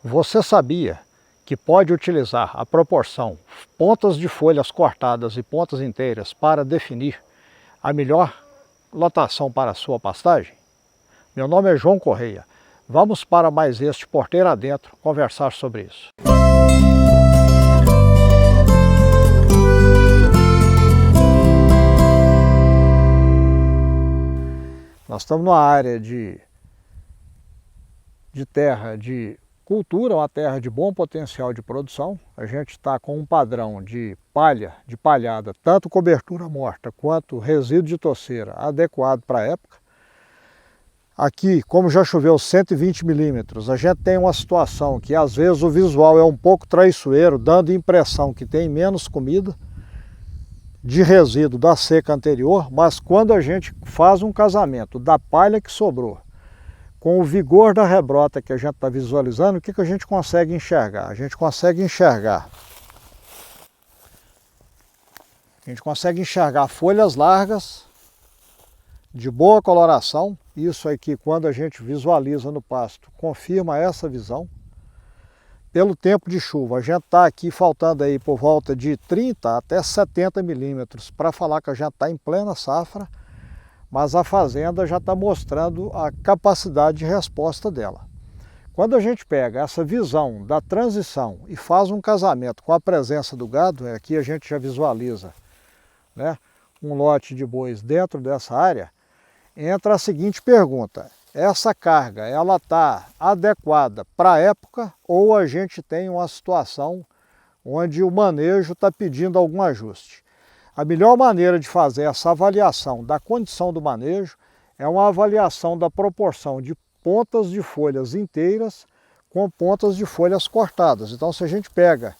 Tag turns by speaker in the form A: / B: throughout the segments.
A: Você sabia que pode utilizar a proporção pontas de folhas cortadas e pontas inteiras para definir a melhor lotação para a sua pastagem? Meu nome é João Correia. Vamos para mais este Porteira Adentro conversar sobre isso. Nós estamos numa área de terra de cultura, uma terra de bom potencial de produção. A gente está com um padrão de palhada, tanto cobertura morta quanto resíduo de toceira adequado para a época. Aqui, como já choveu 120 milímetros, a gente tem uma situação que às vezes o visual é um pouco traiçoeiro, dando a impressão que tem menos comida de resíduo da seca anterior, mas quando a gente faz um casamento da palha que sobrou com o vigor da rebrota que a gente está visualizando, o que a gente consegue enxergar? A gente consegue enxergar folhas largas, de boa coloração. Isso aqui, quando a gente visualiza no pasto, confirma essa visão. Pelo tempo de chuva, a gente está aqui faltando aí por volta de 30 até 70 milímetros para falar que a gente está em plena safra, mas a fazenda já está mostrando a capacidade de resposta dela. Quando a gente pega essa visão da transição e faz um casamento com a presença do gado, aqui a gente já visualiza, né, um lote de bois dentro dessa área, entra a seguinte pergunta: essa carga ela está adequada para a época ou a gente tem uma situação onde o manejo está pedindo algum ajuste? A melhor maneira de fazer essa avaliação da condição do manejo é uma avaliação da proporção de pontas de folhas inteiras com pontas de folhas cortadas. Então, se a gente pega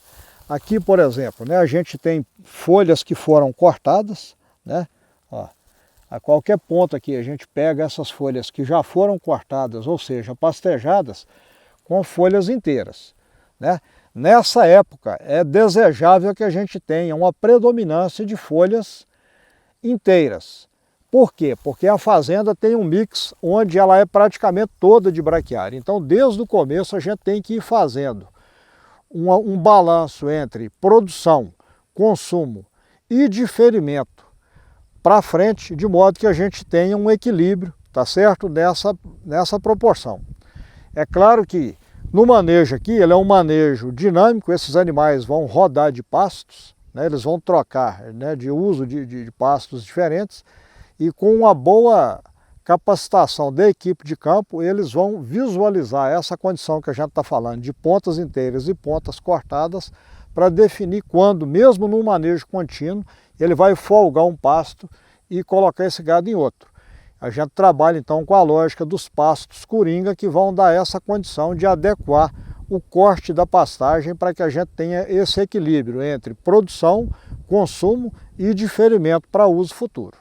A: aqui, por exemplo, né, a gente tem folhas que foram cortadas, né? Ó, a qualquer ponto aqui a gente pega essas folhas que já foram cortadas, ou seja, pastejadas, com folhas inteiras, né? Nessa época é desejável que a gente tenha uma predominância de folhas inteiras. Por quê? Porque a fazenda tem um mix onde ela é praticamente toda de braquiária. Então, desde o começo a gente tem que ir fazendo um balanço entre produção, consumo e diferimento para frente, de modo que a gente tenha um equilíbrio, tá certo? Nessa proporção. É claro que no manejo aqui, ele é um manejo dinâmico, esses animais vão rodar de pastos, né? Eles vão trocar, né, de uso de pastos diferentes, e com uma boa capacitação da equipe de campo, eles vão visualizar essa condição que a gente está falando, de pontas inteiras e pontas cortadas, para definir quando, mesmo num manejo contínuo, ele vai folgar um pasto e colocar esse gado em outro. A gente trabalha então com a lógica dos pastos coringa, que vão dar essa condição de adequar o corte da pastagem para que a gente tenha esse equilíbrio entre produção, consumo e diferimento para uso futuro.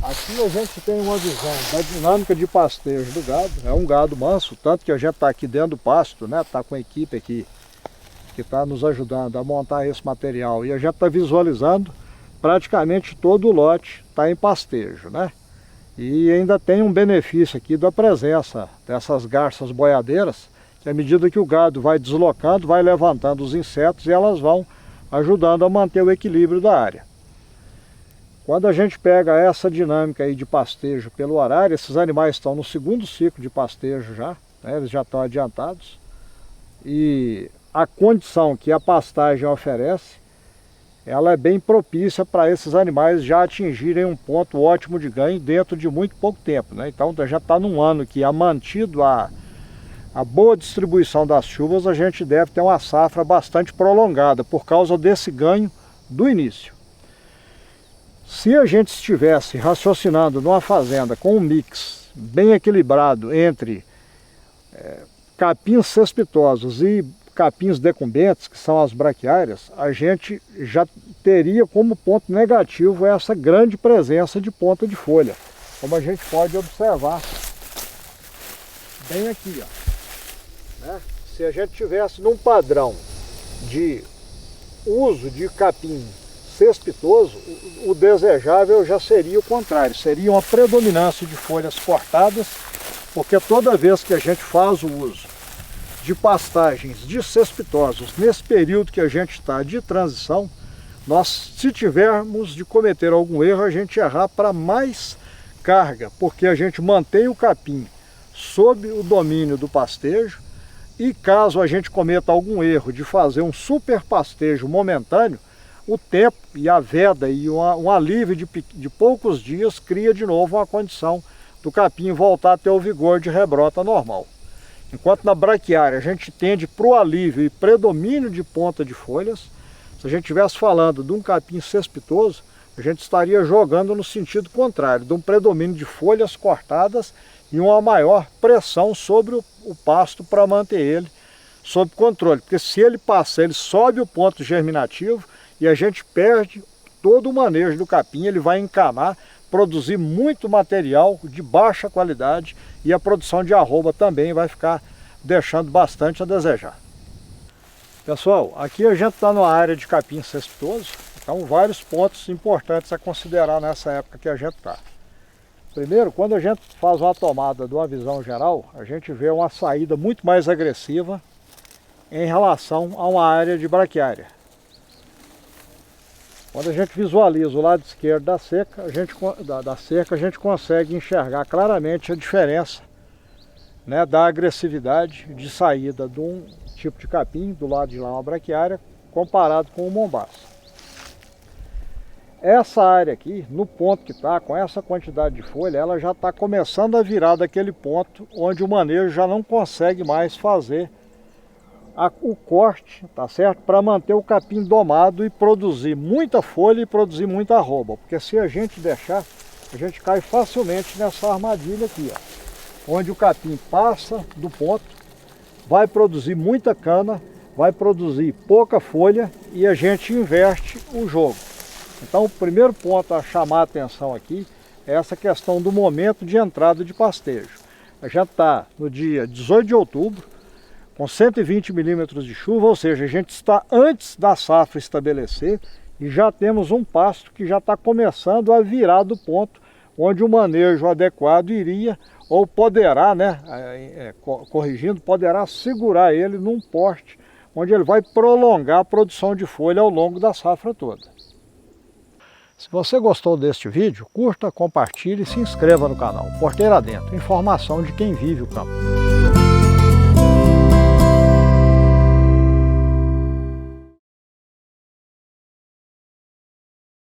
A: Aqui a gente tem uma visão da dinâmica de pastejo do gado. É um gado manso, tanto que a gente está aqui dentro do pasto, né? Está com a equipe aqui que está nos ajudando a montar esse material, e a gente está visualizando praticamente todo o lote está em pastejo, né? E ainda tem um benefício aqui da presença dessas garças boiadeiras, que à medida que o gado vai deslocando, vai levantando os insetos e elas vão ajudando a manter o equilíbrio da área. Quando a gente pega essa dinâmica aí de pastejo pelo horário, esses animais estão no segundo ciclo de pastejo já, né? Eles já estão adiantados, e a condição que a pastagem oferece, ela é bem propícia para esses animais já atingirem um ponto ótimo de ganho dentro de muito pouco tempo, né? Então já está num ano que, mantido a boa distribuição das chuvas, a gente deve ter uma safra bastante prolongada por causa desse ganho do início. Se a gente estivesse raciocinando numa fazenda com um mix bem equilibrado entre capins cespitosos e capins decumbentes, que são as braquiárias, a gente já teria como ponto negativo essa grande presença de ponta de folha, como a gente pode observar bem aqui, ó, né? Se a gente tivesse num padrão de uso de capim cespitoso, o desejável já seria o contrário, seria uma predominância de folhas cortadas, porque toda vez que a gente faz o uso de pastagens de cespitosos nesse período que a gente está de transição, nós, se tivermos de cometer algum erro, a gente errar para mais carga, porque a gente mantém o capim sob o domínio do pastejo, e caso a gente cometa algum erro de fazer um super pastejo momentâneo, o tempo e a veda e um alívio de poucos dias cria de novo uma condição do capim voltar a ter o vigor de rebrota normal. Enquanto na braquiária a gente tende para o alívio e predomínio de ponta de folhas, se a gente estivesse falando de um capim cespitoso, a gente estaria jogando no sentido contrário, de um predomínio de folhas cortadas e uma maior pressão sobre o pasto para manter ele sob controle. Porque se ele passa, ele sobe o ponto germinativo e a gente perde todo o manejo do capim, ele vai encanar, produzir muito material de baixa qualidade e a produção de arroba também vai ficar deixando bastante a desejar. Pessoal, aqui a gente está numa área de capim cespitoso, então vários pontos importantes a considerar nessa época que a gente está. Primeiro, quando a gente faz uma tomada de uma visão geral, a gente vê uma saída muito mais agressiva em relação a uma área de braquiária. Quando a gente visualiza o lado esquerdo da cerca, a gente consegue enxergar claramente a diferença, né, da agressividade de saída de um tipo de capim, do lado de lá uma braquiária, comparado com o mombaço. Essa área aqui, no ponto que está, com essa quantidade de folha, ela já está começando a virar daquele ponto onde o manejo já não consegue mais fazer o corte, tá certo? Para manter o capim domado e produzir muita folha e produzir muita arroba. Porque se a gente deixar, a gente cai facilmente nessa armadilha aqui, ó, onde o capim passa do ponto, vai produzir muita cana, vai produzir pouca folha e a gente inverte o jogo. Então o primeiro ponto a chamar a atenção aqui é essa questão do momento de entrada de pastejo. A gente está no dia 18 de outubro, com 120 milímetros de chuva, ou seja, a gente está antes da safra estabelecer e já temos um pasto que já está começando a virar do ponto onde o manejo adequado iria ou poderá, né, corrigindo, poderá segurar ele num porte onde ele vai prolongar a produção de folha ao longo da safra toda. Se você gostou deste vídeo, curta, compartilhe e se inscreva no canal. Porteira Adentro, informação de quem vive o campo.